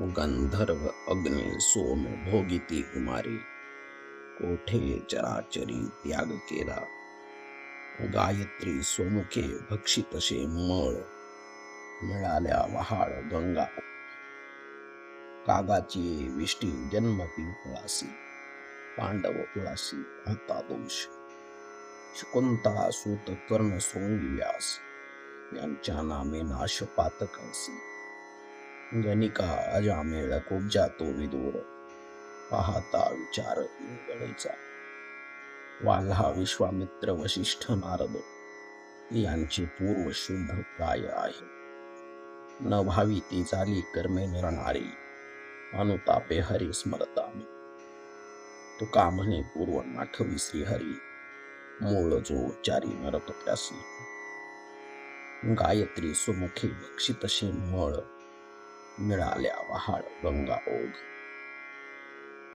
गंधर्व अग्नी सोम भोगिती कुमारी, कोठे चराचरी त्याग केला. गायत्री स्वमुखे भक्षितसे मळ, मिळाल्या वहाळ गंगा. कागाची विष्टी जन्मती कुळासी, पांडव कुळासी होता दोष. शकुंतला सूत कर्ण सोंगी व्यास, यांच्या नामे नाश पातकासी. गणिका अजामेळ कुब्जा तो विदूर, पाहता विचार इंगळेचा. वाल्हा विश्वामित्र वशिष्ठ नारद, यांची पूर्व शुद्ध काय आहे. न भावी ती झाली कर्मे निरणारी, अनुतापे हरी स्मरतामी. तुका म्हणे पूर्व नाठवी श्रीहरी, मूळ जो उच्चारी नरक त्यासी. गायत्री सुमुखे भक्षितशी मळ, मिळाल्या वहाळ गंगा ओघ.